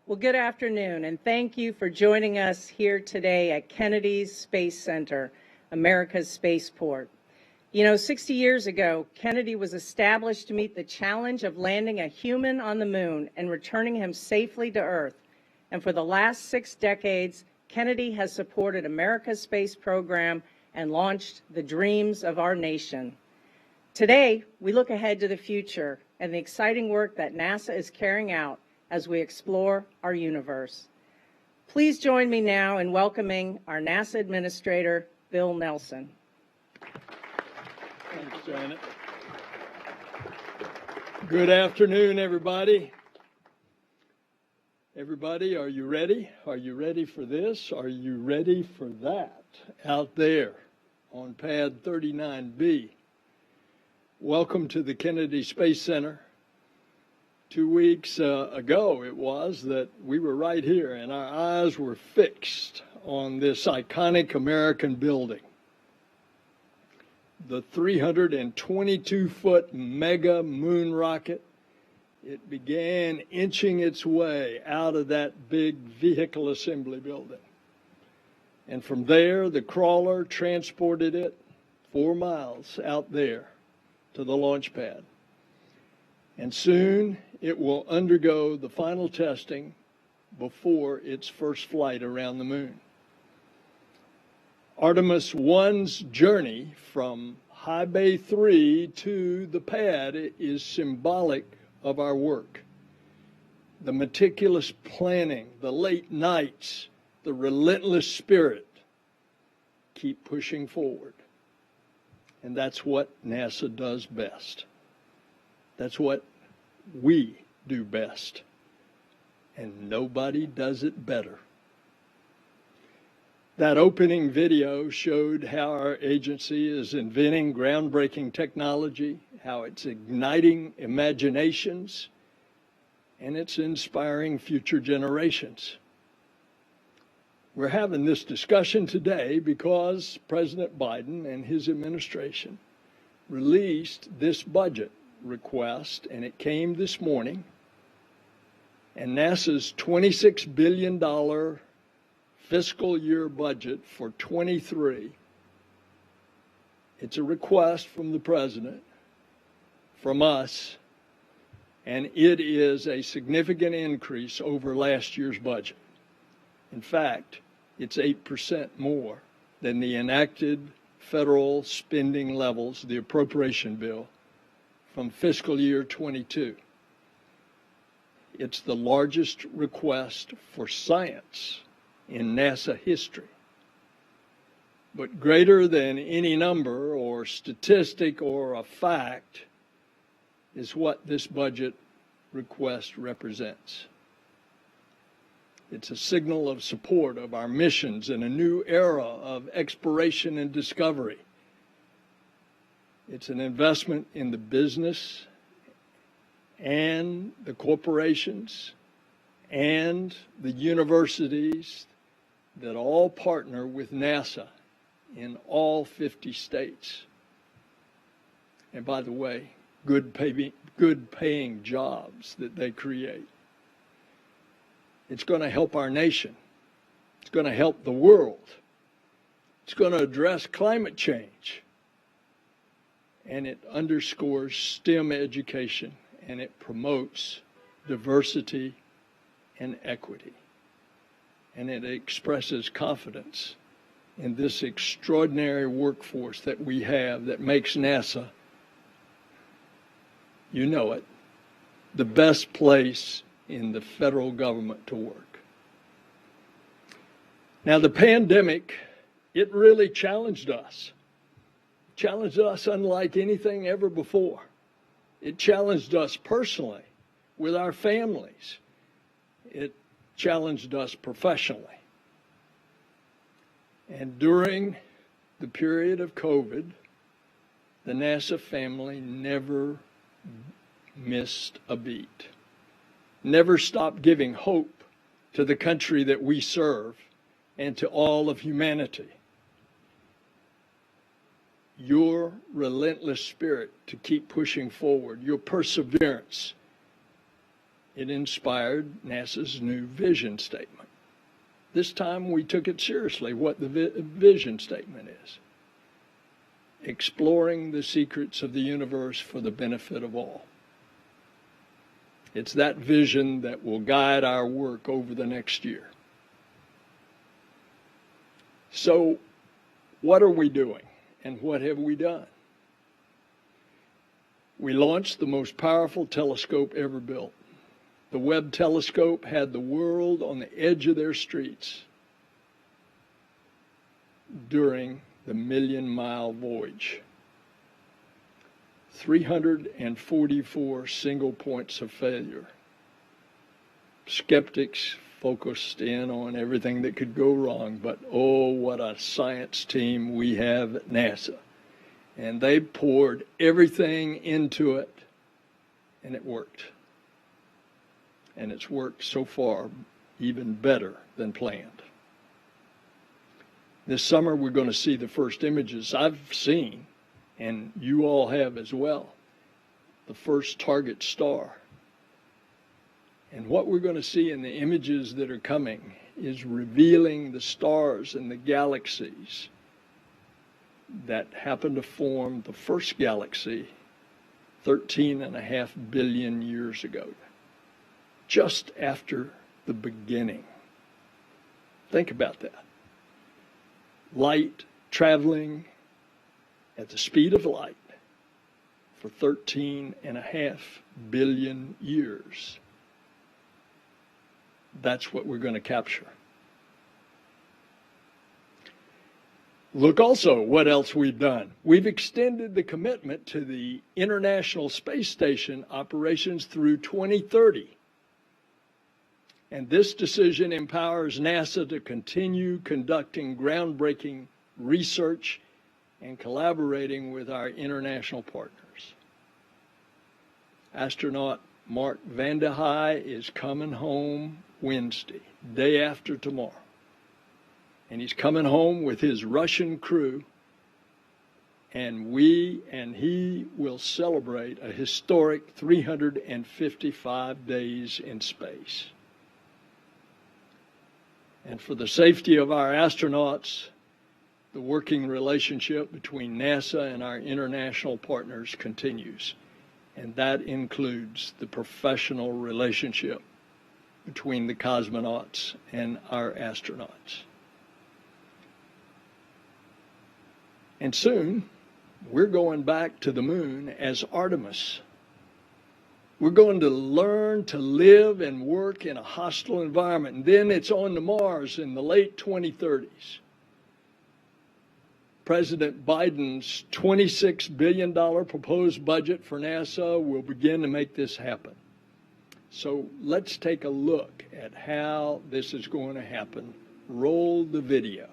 Well, good afternoon, and thank you for joining us here today at Kennedy's Space Center, America's spaceport. You know, 60 years ago, Kennedy was established to meet the challenge of landing a human on the moon and returning him safely to Earth. And for the last 6 decades, Kennedy has supported America's space program and launched the dreams of our nation. Today, we look ahead to the future and the exciting work that NASA is carrying out as we explore our universe. Please join me now in welcoming our NASA Administrator, Bill Nelson. Thanks, Janet. Good afternoon, everybody. Everybody, are you ready? Are you ready for this? Are you ready for that? Out there on pad 39B. Welcome to the Kennedy Space Center. 2 weeks ago it was that we were right here and our eyes were fixed on this iconic American building. The 322-foot mega moon rocket, it began inching its way out of that big vehicle assembly building. And from there, the crawler transported it 4 miles out there to the launch pad. And soon it will undergo the final testing before its first flight around the moon. Artemis 1's journey from High Bay 3 to the pad is symbolic of our work. The meticulous planning, the late nights, the relentless spirit keep pushing forward. And that's what NASA does best. That's what we do best. And nobody does it better. That opening video showed how our agency is inventing groundbreaking technology, how it's igniting imaginations, and it's inspiring future generations. We're having this discussion today because President Biden and his administration released this budget request, and it came this morning, and NASA's $26 billion fiscal year budget for 23. It's a request from the president, from us, and it is a significant increase over last year's budget. In fact, it's 8% more than the enacted federal spending levels, the appropriation bill, from fiscal year 22. It's the largest request for science in NASA history. But greater than any number or statistic or a fact is what this budget request represents. It's a signal of support of our missions in a new era of exploration and discovery. It's an investment in the business and the corporations and the universities that all partner with NASA in all 50 states. And by the way, good paying jobs that they create. It's going to help our nation. It's going to help the world. It's going to address climate change. And it underscores STEM education, and it promotes diversity and equity. And it expresses confidence in this extraordinary workforce that we have that makes NASA, you know it, the best place in the federal government to work. Now, the pandemic, it really challenged us unlike anything ever before. It challenged us personally with our families. It challenged us professionally. And during the period of COVID, the NASA family never missed a beat, never stopped giving hope to the country that we serve and to all of humanity. Your relentless spirit to keep pushing forward, your perseverance, it inspired NASA's new vision statement. This time we took it seriously, what the vision statement is. Exploring the secrets of the universe for the benefit of all. It's that vision that will guide our work over the next year. So, what are we doing, and what have we done? We launched the most powerful telescope ever built. The Webb telescope had the world on the edge of their streets during the million-mile voyage. 344 single points of failure. Skeptics focused in on everything that could go wrong, but oh, what a science team we have at NASA. And they poured everything into it, and it worked. And it's worked so far even better than planned. This summer we're going to see the first images I've seen, and you all have as well, the first target star. And what we're going to see in the images that are coming is revealing the stars and the galaxies that happened to form the first galaxy 13.5 billion years ago, just after the beginning. Think about that. Light traveling at the speed of light for 13.5 billion years. That's what we're going to capture. Look also what else we've done. We've extended the commitment to the International Space Station operations through 2030. And this decision empowers NASA to continue conducting groundbreaking research and collaborating with our international partners. Astronaut Mark Vande Hei is coming home Wednesday, day after tomorrow. And he's coming home with his Russian crew, and we and he will celebrate a historic 355 days in space. And for the safety of our astronauts, the working relationship between NASA and our international partners continues. And that includes the professional relationship between the cosmonauts and our astronauts. And soon, we're going back to the moon as Artemis. We're going to learn to live and work in a hostile environment. And then it's on to Mars in the late 2030s. President Biden's $26 billion proposed budget for NASA will begin to make this happen. So let's take a look at how this is going to happen. Roll the video.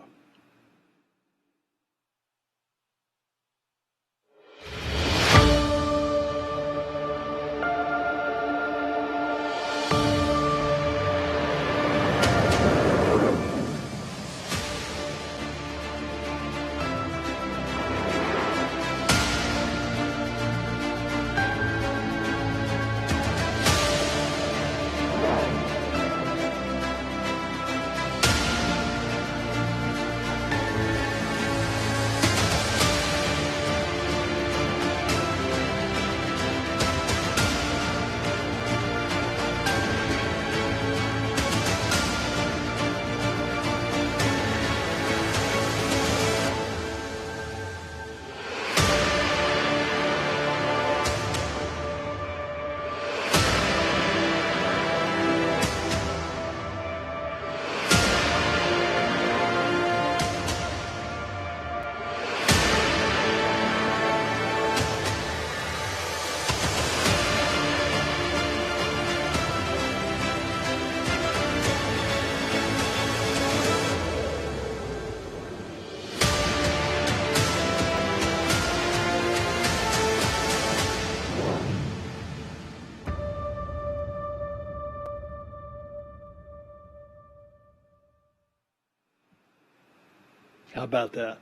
How about that?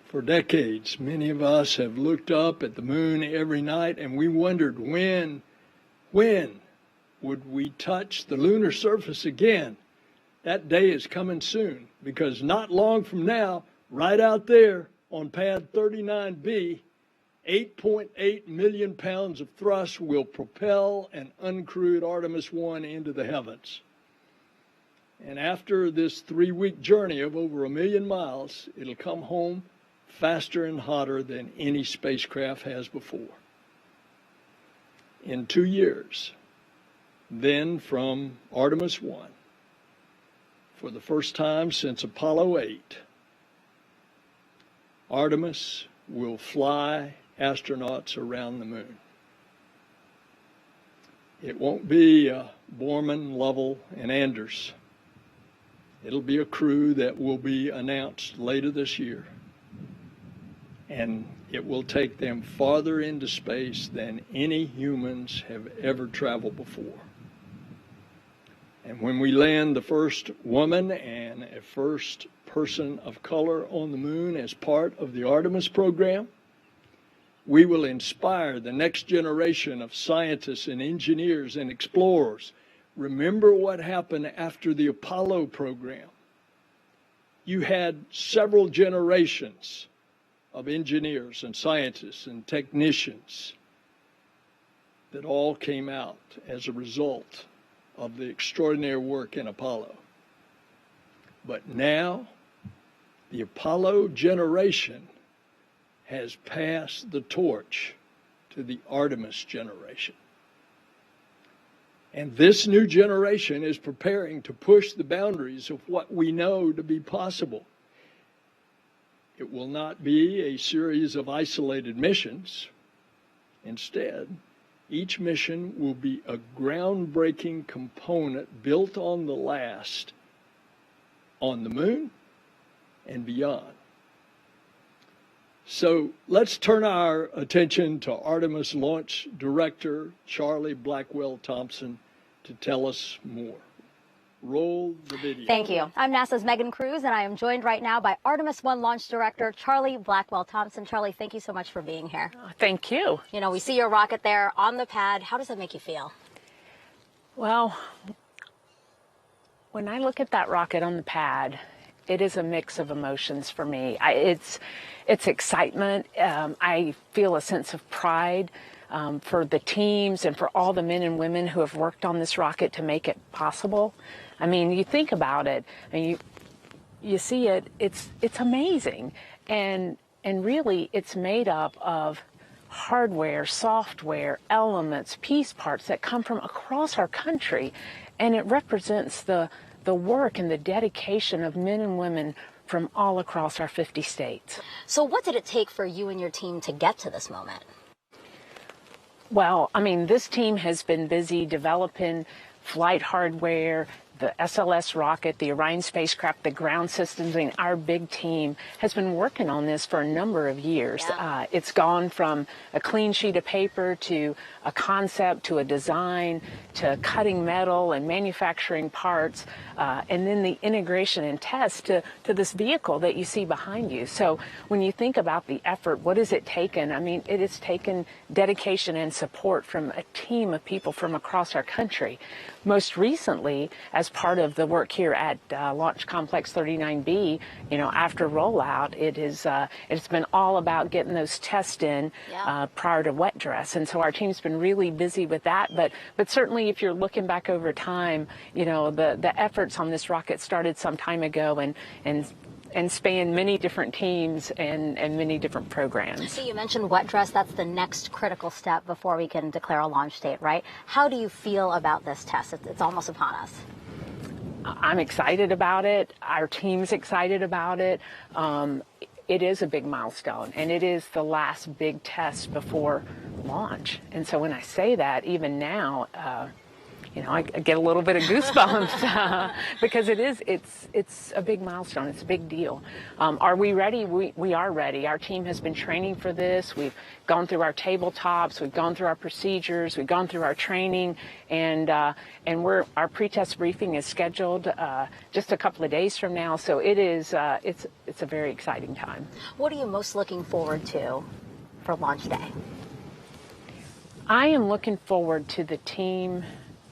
For decades, many of us have looked up at the moon every night, and we wondered when would we touch the lunar surface again. That day is coming soon, because not long from now, right out there on pad 39B, 8.8 million pounds of thrust will propel an uncrewed Artemis 1 into the heavens. And after this 3-week journey of over 1 million miles, it'll come home faster and hotter than any spacecraft has before. In 2 years, then from Artemis 1, for the first time since Apollo 8, Artemis will fly astronauts around the moon. It won't be Borman, Lovell, and Anders. It'll be a crew that will be announced later this year. And it will take them farther into space than any humans have ever traveled before. And when we land the first woman and a first person of color on the moon as part of the Artemis program, we will inspire the next generation of scientists and engineers and explorers. Remember what happened after the Apollo program. You had several generations of engineers and scientists and technicians that all came out as a result of the extraordinary work in Apollo. But now, the Apollo generation has passed the torch to the Artemis generation. And this new generation is preparing to push the boundaries of what we know to be possible. It will not be a series of isolated missions. Instead, each mission will be a groundbreaking component built on the last, on the moon and beyond. So let's turn our attention to Artemis Launch Director Charlie Blackwell Thompson to tell us more. Roll the video. Thank you. I'm NASA's Megan Cruz, and I am joined right now by Artemis 1 Launch Director Charlie Blackwell Thompson. Charlie, thank you so much for being here. Thank you. You know, we see your rocket there on the pad. How does that make you feel? Well, when I look at that rocket on the pad, it is a mix of emotions for me. It's excitement. I feel a sense of pride for the teams and for all the men and women who have worked on this rocket to make it possible. I mean, you think about it, and you see it. It's amazing, and really, it's made up of hardware, software, elements, piece parts that come from across our country, and it represents the work and the dedication of men and women from all across our 50 states. So what did it take for you and your team to get to this moment? Well, I mean, this team has been busy developing flight hardware, the SLS rocket, the Orion spacecraft, the ground systems. I mean, our big team has been working on this for a number of years. Yeah. It's gone from a clean sheet of paper to a concept to a design to cutting metal and manufacturing parts, and then the integration and test to this vehicle that you see behind you. So when you think about the effort, what has it taken? I mean, it has taken dedication and support from a team of people from across our country. Most recently, as part of the work here at Launch Complex 39B, you know, after rollout, it's been all about getting those tests in prior to wet dress, and so our team's been really busy with that. But certainly, if you're looking back over time, you know, the efforts on this rocket started some time ago and span many different teams and many different programs. So you mentioned wet dress. That's the next critical step before we can declare a launch date, right? How do you feel about this test? It's almost upon us. I'm excited about it. Our team's excited about it. It is a big milestone, and it is the last big test before launch. And so when I say that, even now, you know, I get a little bit of goosebumps because it's a big milestone. It's a big deal. Are we ready? We are ready. Our team has been training for this. We've gone through our tabletops. We've gone through our procedures. We've gone through our training, and our pre-test briefing is scheduled just a couple of days from now. So it's a very exciting time. What are you most looking forward to for launch day? I am looking forward to the team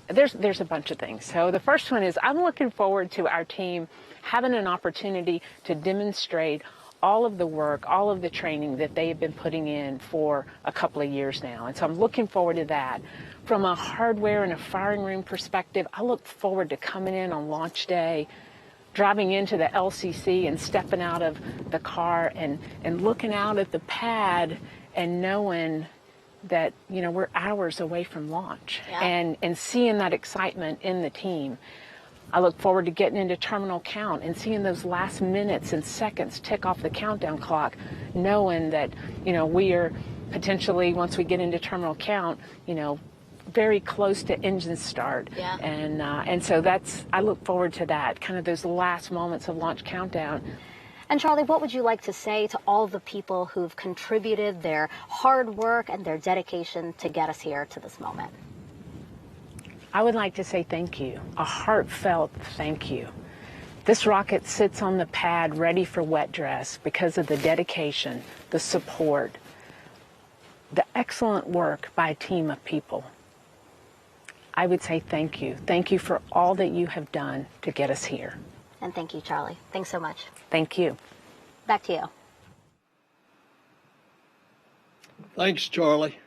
There's a bunch of things. So the first one is I'm looking forward to our team having an opportunity to demonstrate all of the work, all of the training that they have been putting in for a couple of years now. And so I'm looking forward to that. From a hardware and a firing room perspective, I look forward to coming in on launch day, driving into the LCC and stepping out of the car and looking out at the pad and knowing that, you know, we're hours away from launch. Yeah. And seeing that excitement in the team. I look forward to getting into terminal count and seeing those last minutes and seconds tick off the countdown clock, knowing that, you know, we are potentially, once we get into terminal count, you know, very close to engine start. Yeah. And so I look forward to that, kind of those last moments of launch countdown. And Charlie, what would you like to say to all the people who've contributed their hard work and their dedication to get us here to this moment? I would like to say thank you, a heartfelt thank you. This rocket sits on the pad ready for wet dress because of the dedication, the support, the excellent work by a team of people. I would say thank you. Thank you for all that you have done to get us here. And thank you, Charlie. Thanks so much. Thank you. Back to you. Thanks, Charlie.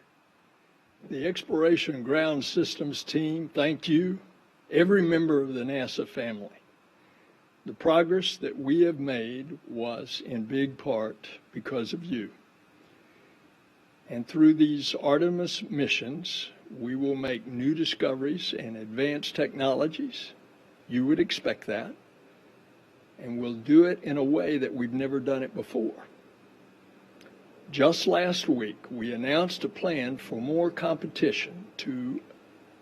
The Exploration Ground Systems team, thank you. Every member of the NASA family. The progress that we have made was in big part because of you. And through these Artemis missions, we will make new discoveries and advanced technologies. You would expect that. And we'll do it in a way that we've never done it before. Just last week, we announced a plan for more competition to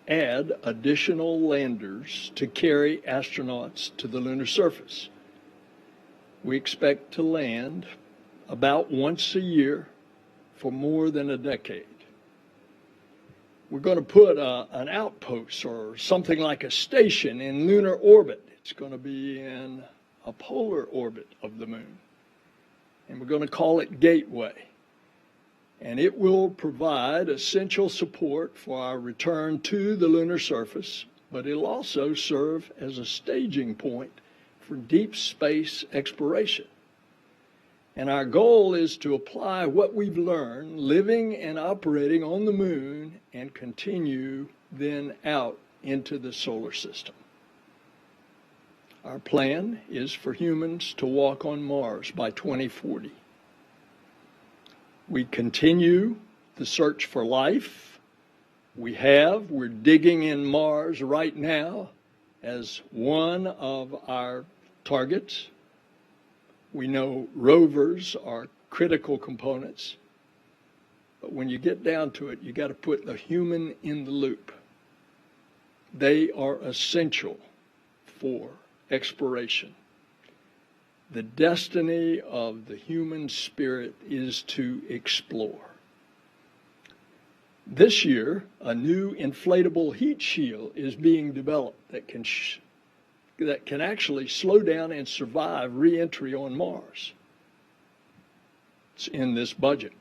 add additional landers to carry astronauts to the lunar surface. We expect to land about once a year for more than a decade. We're going to put an outpost or something like a station in lunar orbit. It's going to be in a polar orbit of the moon. And we're going to call it Gateway. And it will provide essential support for our return to the lunar surface, but it'll also serve as a staging point for deep space exploration. And our goal is to apply what we've learned living and operating on the moon and continue then out into the solar system. Our plan is for humans to walk on Mars by 2040. We continue the search for life. We're digging in Mars right now as one of our targets. We know rovers are critical components, but when you get down to it, you got to put the human in the loop. They are essential for exploration. The destiny of the human spirit is to explore. This year, a new inflatable heat shield is being developed that can actually slow down and survive re-entry on Mars. It's in this budget.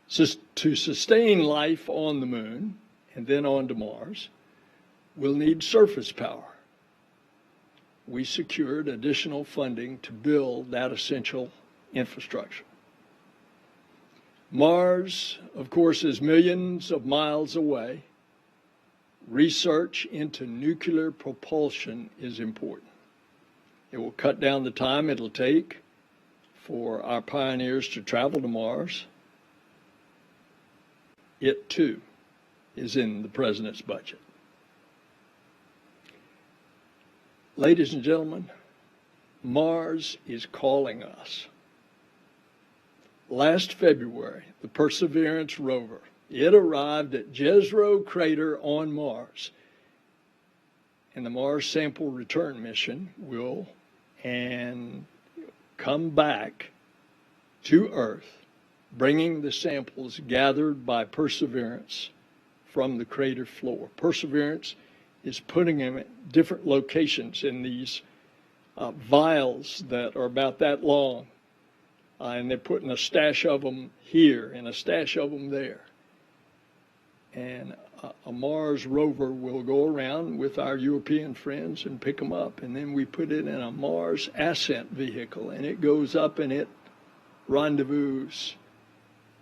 To sustain life on the moon and then on to Mars, we'll need surface power. We secured additional funding to build that essential infrastructure. Mars, of course, is millions of miles away. Research into nuclear propulsion is important. It will cut down the time it'll take for our pioneers to travel to Mars. It, too, is in the President's budget. Ladies and gentlemen, Mars is calling us. Last February, the Perseverance rover, it arrived at Jezero Crater on Mars. And the Mars Sample Return Mission will come back to Earth, bringing the samples gathered by Perseverance from the crater floor. Perseverance is putting them at different locations in these vials that are about that long. And they're putting a stash of them here and a stash of them there. And a Mars rover will go around with our European friends and pick them up, and then we put it in a Mars ascent vehicle, and it goes up and it rendezvous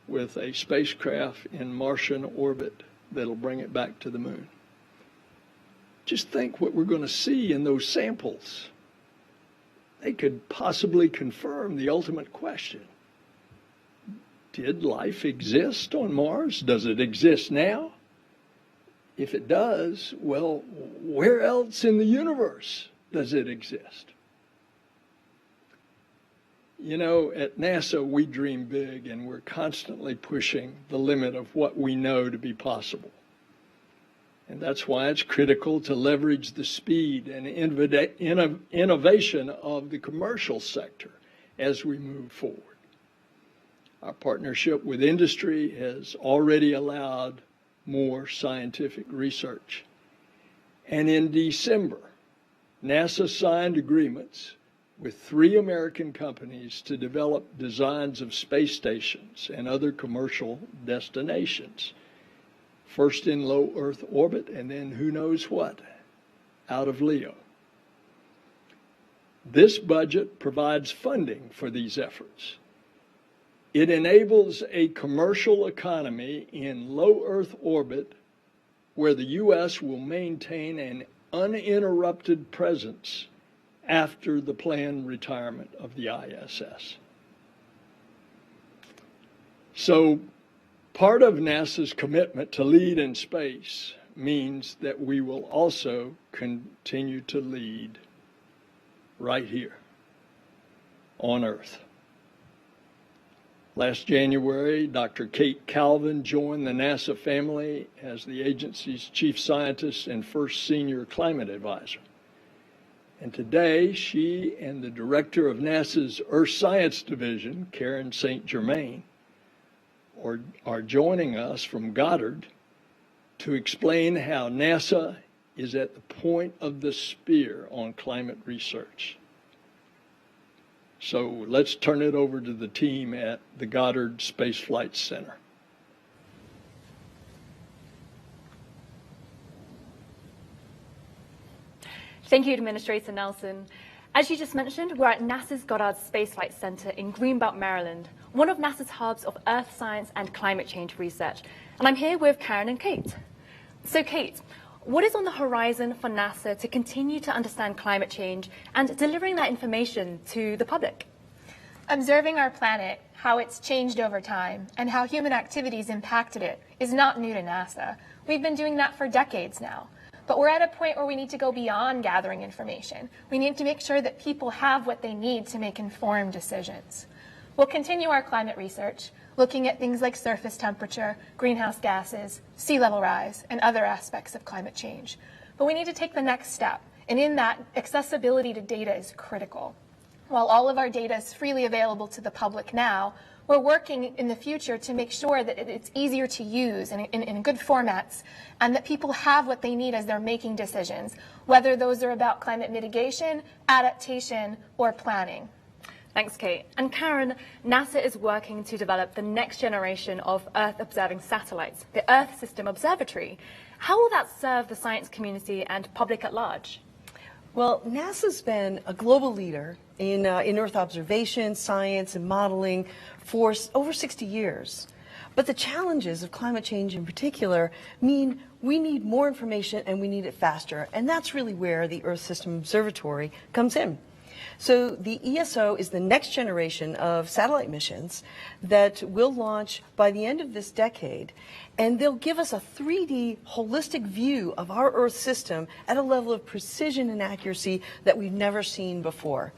with a spacecraft in Martian orbit that'll bring it back to the moon. Just think what we're going to see in those samples. They could possibly confirm the ultimate question. Did life exist on Mars? Does it exist now? If it does, well, where else in the universe does it exist? You know, at NASA, we dream big, and we're constantly pushing the limit of what we know to be possible. And that's why it's critical to leverage the speed and innovation of the commercial sector as we move forward. Our partnership with industry has already allowed more scientific research. And in December, NASA signed agreements with 3 American companies to develop designs of space stations and other commercial destinations. First in low Earth orbit, and then who knows what, out of LEO. This budget provides funding for these efforts. It enables a commercial economy in low Earth orbit where the U.S. will maintain an uninterrupted presence after the planned retirement of the ISS. So part of NASA's commitment to lead in space means that we will also continue to lead right here on Earth. Last January, Dr. Kate Calvin joined the NASA family as the agency's chief scientist and first senior climate advisor. And today, she and the director of NASA's Earth Science Division, Karen St. Germain, are joining us from Goddard to explain how NASA is at the point of the spear on climate research. So let's turn it over to the team at the Goddard Space Flight Center. Thank you, Administrator Nelson. As you just mentioned, we're at NASA's Goddard Space Flight Center in Greenbelt, Maryland, one of NASA's hubs of Earth science and climate change research. And I'm here with Karen and Kate. So Kate, what is on the horizon for NASA to continue to understand climate change and delivering that information to the public? Observing our planet, how it's changed over time, and how human activities impacted it is not new to NASA. We've been doing that for decades now. But we're at a point where we need to go beyond gathering information. We need to make sure that people have what they need to make informed decisions. We'll continue our climate research, looking at things like surface temperature, greenhouse gases, sea level rise, and other aspects of climate change. But we need to take the next step, and in that, accessibility to data is critical. While all of our data is freely available to the public now, we're working in the future to make sure that it's easier to use in good formats and that people have what they need as they're making decisions, whether those are about climate mitigation, adaptation, or planning. Thanks, Kate. And Karen, NASA is working to develop the next generation of Earth-observing satellites, the Earth System Observatory. How will that serve the science community and public at large? Well, NASA's been a global leader in Earth observation, science, and modeling for over 60 years. But the challenges of climate change in particular mean we need more information and we need it faster. And that's really where the Earth System Observatory comes in. So the ESO is the next generation of satellite missions that will launch by the end of this decade, and they'll give us a 3D holistic view of our Earth system at a level of precision and accuracy that we've never seen before.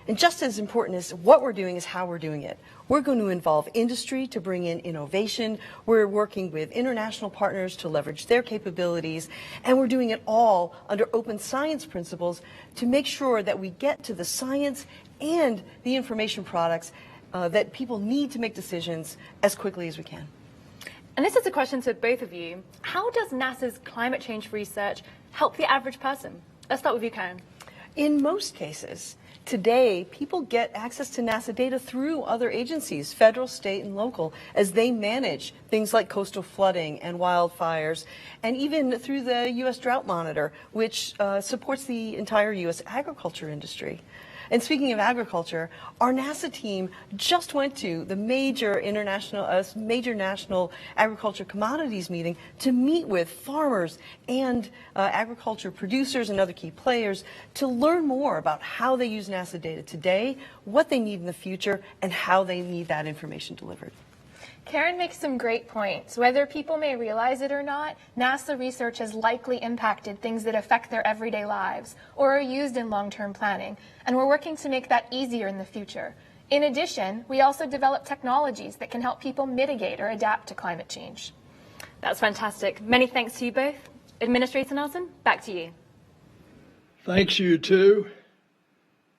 And just as important as what we're doing is how we're doing it. We're going to involve industry to bring in innovation. We're working with international partners to leverage their capabilities. And we're doing it all under open science principles to make sure that we get to the science and the information products that people need to make decisions as quickly as we can. And this is a question to both of you. How does NASA's climate change research help the average person? Let's start with you, Karen. In most cases, today, people get access to NASA data through other agencies, federal, state, and local, as they manage things like coastal flooding and wildfires, and even through the U.S. Drought Monitor, which supports the entire U.S. agriculture industry. And speaking of agriculture, our NASA team just went to the major national agriculture commodities meeting to meet with farmers and agriculture producers and other key players to learn more about how they use NASA data today, what they need in the future, and how they need that information delivered. Karen makes some great points. Whether people may realize it or not, NASA research has likely impacted things that affect their everyday lives or are used in long-term planning, and we're working to make that easier in the future. In addition, we also develop technologies that can help people mitigate or adapt to climate change. That's fantastic. Many thanks to you both. Administrator Nelson, back to you. Thanks, you too.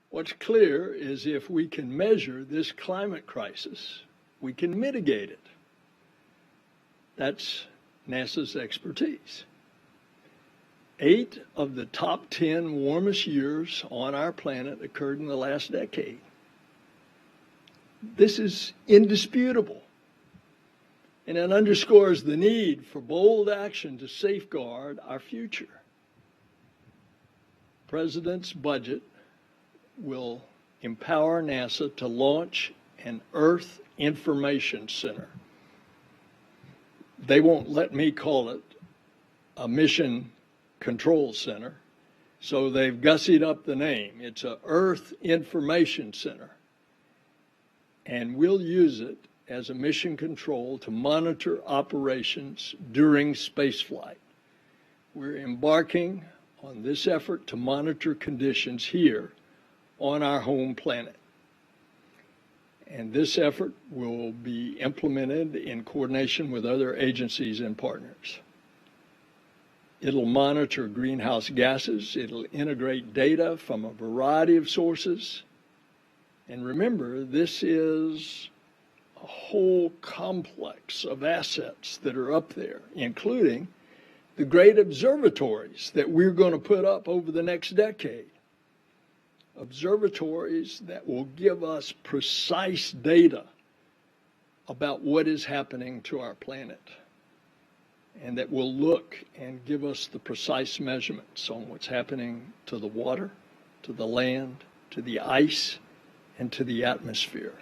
What's clear is if we can measure this climate crisis, we can mitigate it. That's NASA's expertise. 8 of the top 10 warmest years on our planet occurred in the last decade. This is indisputable, and it underscores the need for bold action to safeguard our future. The President's budget will empower NASA to launch an Earth Information Center. They won't let me call it a mission control center, so they've gussied up the name. It's an Earth Information Center, and we'll use it as a mission control to monitor operations during spaceflight. We're embarking on this effort to monitor conditions here on our home planet. And this effort will be implemented in coordination with other agencies and partners. It'll monitor greenhouse gases. It'll integrate data from a variety of sources. And remember, this is a whole complex of assets that are up there, including the great observatories that we're going to put up over the next decade. Observatories that will give us precise data about what is happening to our planet, and that will look and give us the precise measurements on what's happening to the water, to the land, to the ice, and to the atmosphere.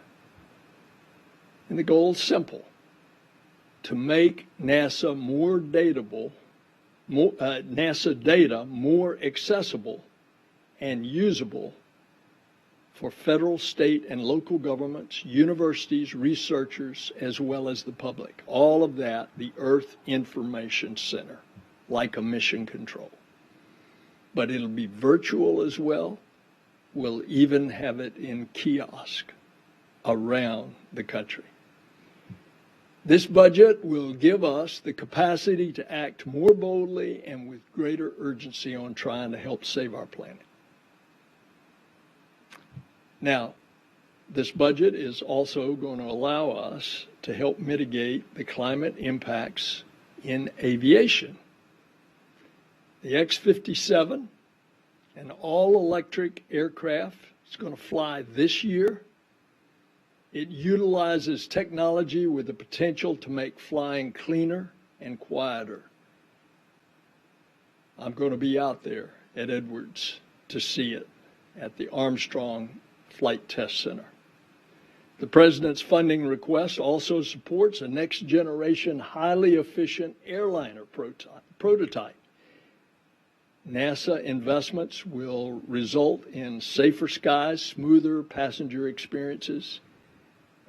And the goal is simple: to make NASA NASA data more accessible and usable for federal, state, and local governments, universities, researchers, as well as the public. All of that, the Earth Information Center, like a mission control. But it'll be virtual as well. We'll even have it in kiosk around the country. This budget will give us the capacity to act more boldly and with greater urgency on trying to help save our planet. Now, this budget is also going to allow us to help mitigate the climate impacts in aviation. The X-57, an all-electric aircraft, is going to fly this year. It utilizes technology with the potential to make flying cleaner and quieter. I'm going to be out there at Edwards to see it at the Armstrong Flight Test Center. The President's funding request also supports a next-generation, highly efficient airliner prototype. NASA investments will result in safer skies, smoother passenger experiences,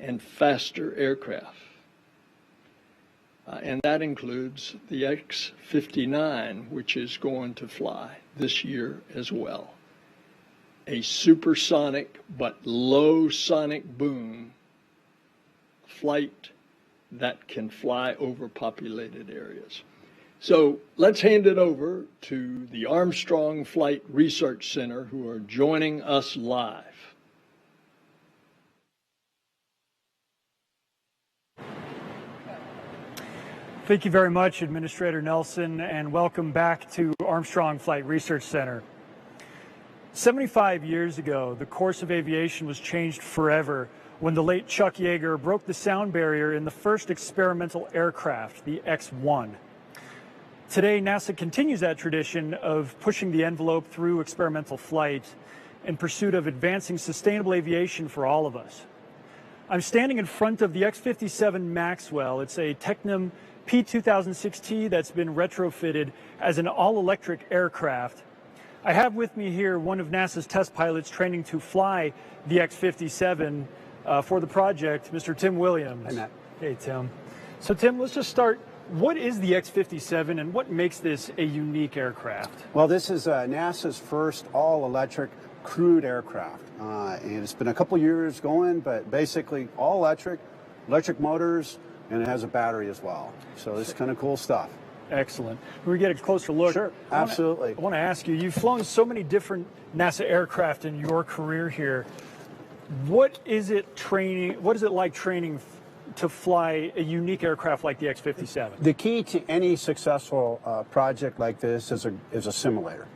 and faster aircraft. And that includes the X-59, which is going to fly this year as well. A supersonic but low sonic boom flight that can fly over populated areas. So let's hand it over to the Armstrong Flight Research Center, who are joining us live. Thank you very much, Administrator Nelson, and welcome back to Armstrong Flight Research Center. 75 years ago, the course of aviation was changed forever when the late Chuck Yeager broke the sound barrier in the first experimental aircraft, the X-1. Today, NASA continues that tradition of pushing the envelope through experimental flight in pursuit of advancing sustainable aviation for all of us. I'm standing in front of the X-57 Maxwell. It's a Tecnam P2006T that's been retrofitted as an all-electric aircraft. I have with me here one of NASA's test pilots training to fly the X-57 for the project, Mr. Tim Williams. Hi, Matt. Hey, Tim. So, Tim, let's just start. What is the X-57 and what makes this a unique aircraft? Well, this is NASA's first all-electric crewed aircraft. And it's been a couple years going, but basically all electric motors, and it has a battery as well. So it's kind of cool stuff. Excellent. When we get a closer look. Sure, absolutely. I want to ask you, you've flown so many different NASA aircraft in your career here. What is it like training to fly a unique aircraft like the X-57? The key to any successful project like this is a simulator.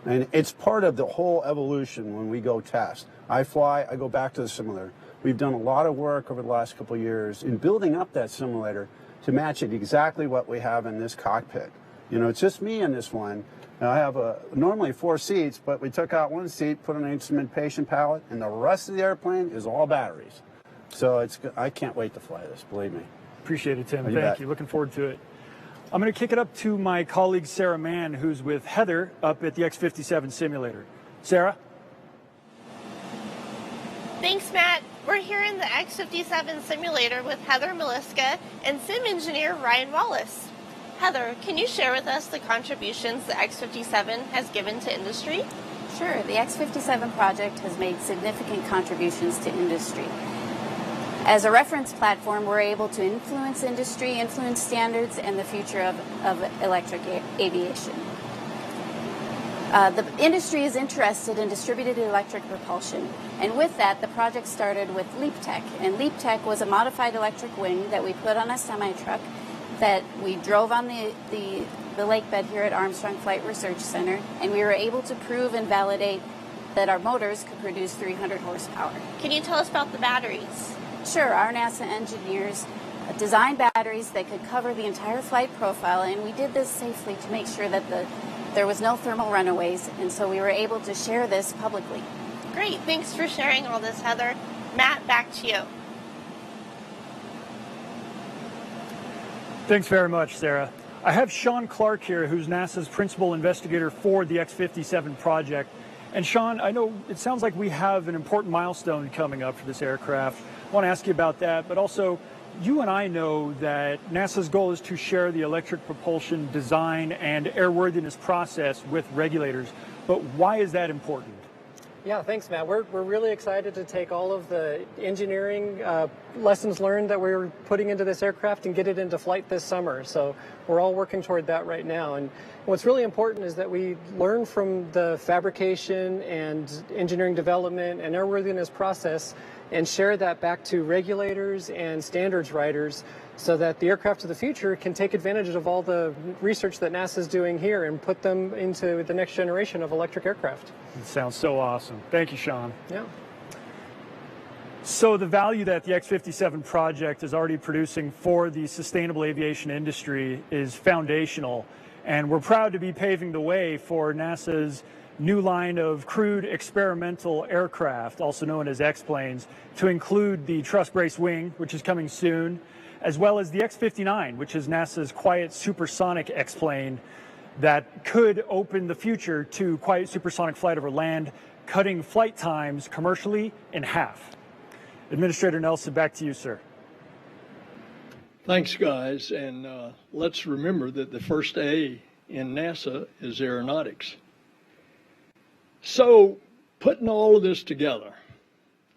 And it's part of the whole evolution when we go test. I fly, I go back to the simulator. We've done a lot of work over the last couple of years in building up that simulator to match it exactly what we have in this cockpit. You know, it's just me in this one. Now, I have normally 4 seats, but we took out 1 seat, put an instrumentation pallet, and the rest of the airplane is all batteries. So I can't wait to fly this, believe me. Appreciate it, Tim. You bet. Thank you. Looking forward to it. I'm going to kick it up to my colleague Sarah Mann, who's with Heather up at the X-57 simulator. Sarah? Thanks, Matt. We're here in the X-57 simulator with Heather Miliska and sim engineer Ryan Wallace. Heather, can you share with us the contributions the X-57 has given to industry? Sure. The X-57 project has made significant contributions to industry. As a reference platform, we're able to influence industry, influence standards, and the future of electric aviation. The industry is interested in distributed electric propulsion, and with that, the project started with LeapTech. And LeapTech was a modified electric wing that we put on a semi-truck that we drove on the lake bed here at Armstrong Flight Research Center, and we were able to prove and validate that our motors could produce 300 horsepower. Can you tell us about the batteries? Sure. Our NASA engineers designed batteries that could cover the entire flight profile, and we did this safely to make sure that there was no thermal runaways, and so we were able to share this publicly. Great. Thanks for sharing all this, Heather. Matt, back to you. Thanks very much, Sarah. I have Sean Clark here, who's NASA's principal investigator for the X-57 project. And Sean, I know it sounds like we have an important milestone coming up for this aircraft. I want to ask you about that, but also you and I know that NASA's goal is to share the electric propulsion design and airworthiness process with regulators, but why is that important? Yeah, thanks, Matt. We're really excited to take all of the engineering lessons learned that we're putting into this aircraft and get it into flight this summer. So we're all working toward that right now. And what's really important is that we learn from the fabrication and engineering development and airworthiness process and share that back to regulators and standards writers so that the aircraft of the future can take advantage of all the research that NASA is doing here and put them into the next generation of electric aircraft. It sounds so awesome. Thank you, Sean. Yeah. So the value that the X-57 project is already producing for the sustainable aviation industry is foundational, and we're proud to be paving the way for NASA's new line of crewed experimental aircraft, also known as X-planes, to include the truss brace wing, which is coming soon, as well as the X-59, which is NASA's quiet supersonic X-plane that could open the future to quiet supersonic flight over land, cutting flight times commercially in half. Administrator Nelson, back to you, sir. Thanks, guys. And let's remember that the first A in NASA is aeronautics. So, putting all of this together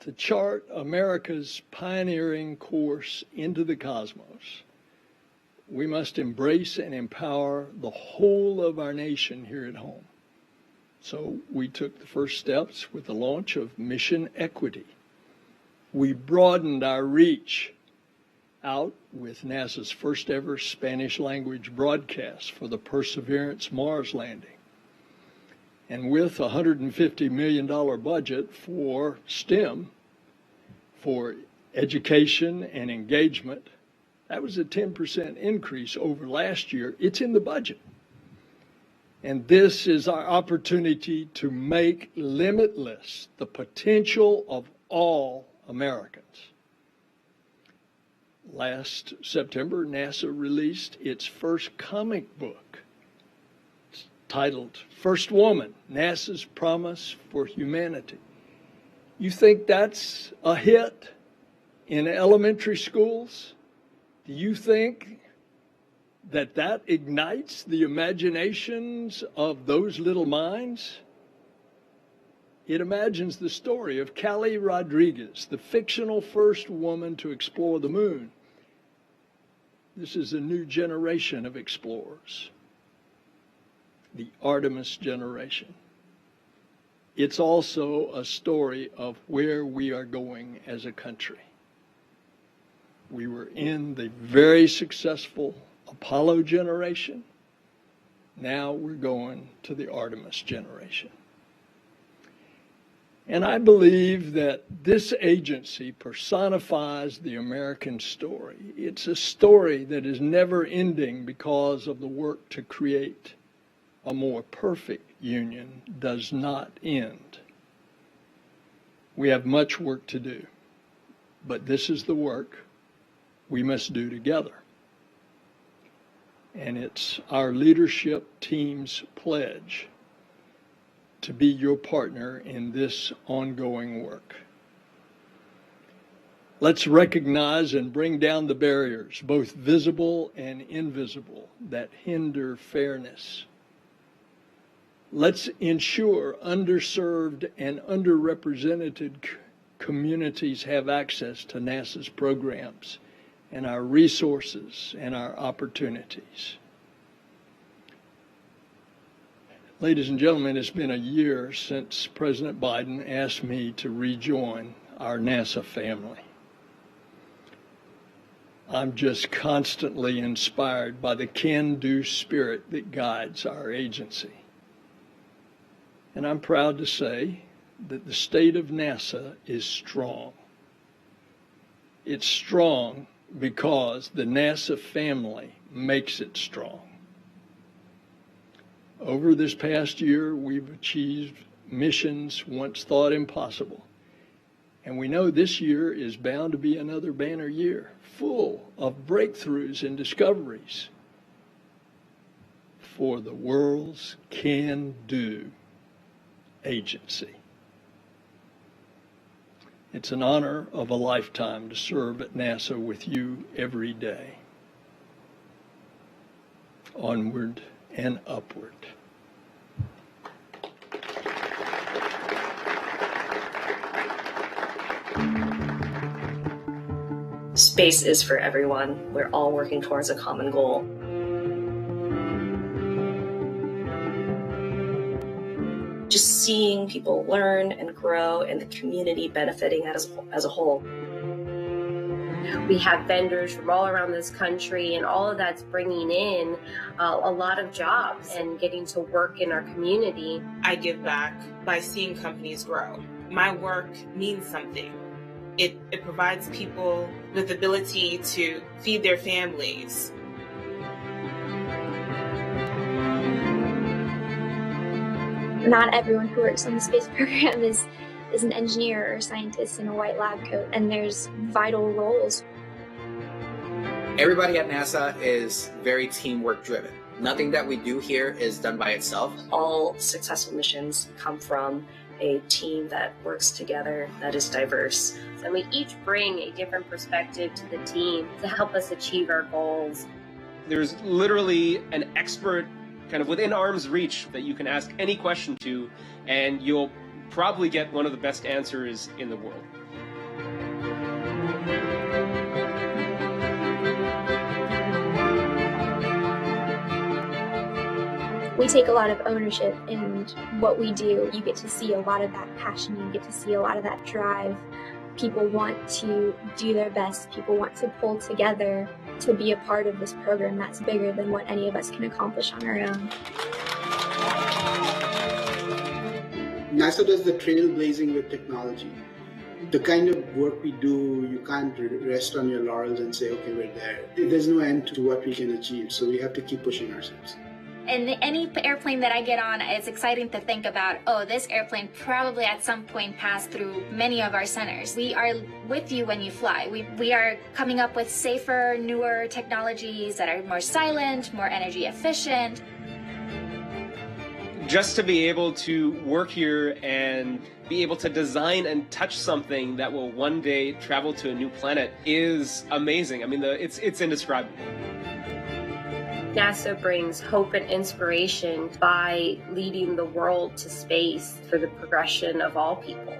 to chart America's pioneering course into the cosmos, we must embrace and empower the whole of our nation here at home. So we took the first steps with the launch of Mission Equity. We broadened our reach out with NASA's first ever Spanish language broadcast for the Perseverance Mars landing. And with a $150 million budget for STEM, for education and engagement, that was a 10% increase over last year. It's in the budget. And this is our opportunity to make limitless the potential of all Americans. Last September, NASA released its first comic book. It's titled First Woman, NASA's Promise for Humanity. You think that's a hit in elementary schools? Do you think that that ignites the imaginations of those little minds? It imagines the story of Callie Rodriguez, the fictional first woman to explore the moon. This is a new generation of explorers, the Artemis generation. It's also a story of where we are going as a country. We were in the very successful Apollo generation. Now we're going to the Artemis generation. And I believe that this agency personifies the American story. It's a story that is never ending because of the work to create a more perfect union does not end. We have much work to do, but this is the work we must do together. And it's our leadership team's pledge to be your partner in this ongoing work. Let's recognize and bring down the barriers, both visible and invisible, that hinder fairness. Let's ensure underserved and underrepresented communities have access to NASA's programs and our resources and our opportunities. Ladies and gentlemen, it's been a year since President Biden asked me to rejoin our NASA family. I'm just constantly inspired by the can-do spirit that guides our agency. And I'm proud to say that the state of NASA is strong. It's strong because the NASA family makes it strong. Over this past year, we've achieved missions once thought impossible. And we know this year is bound to be another banner year, full of breakthroughs and discoveries for the world's can-do agency. It's an honor of a lifetime to serve at NASA with you every day. Onward and upward. Space is for everyone. We're all working towards a common goal. Just seeing people learn and grow and the community benefiting as a whole. We have vendors from all around this country, and all of that's bringing in a lot of jobs and getting to work in our community. I give back by seeing companies grow. My work means something. It provides people with the ability to feed their families. Not everyone who works on the space program is an engineer or scientist in a white lab coat, and there's vital roles. Everybody at NASA is very teamwork driven. Nothing that we do here is done by itself. All successful missions come from a team that works together, that is diverse. And we each bring a different perspective to the team to help us achieve our goals. There's literally an expert kind of within arm's reach that you can ask any question to, and you'll probably get one of the best answers in the world. We take a lot of ownership in what we do. You get to see a lot of that passion, you get to see a lot of that drive. People want to do their best, people want to pull together to be a part of this program that's bigger than what any of us can accomplish on our own. NASA does the trailblazing with technology. The kind of work we do, you can't rest on your laurels and say, okay, we're there. There's no end to what we can achieve, so we have to keep pushing ourselves. And any airplane that I get on, it's exciting to think about, oh, this airplane probably at some point passed through many of our centers. We are with you when you fly. We are coming up with safer, newer technologies that are more silent, more energy efficient. Just to be able to work here and be able to design and touch something that will one day travel to a new planet is amazing. I mean, it's indescribable. NASA brings hope and inspiration by leading the world to space for the progression of all people.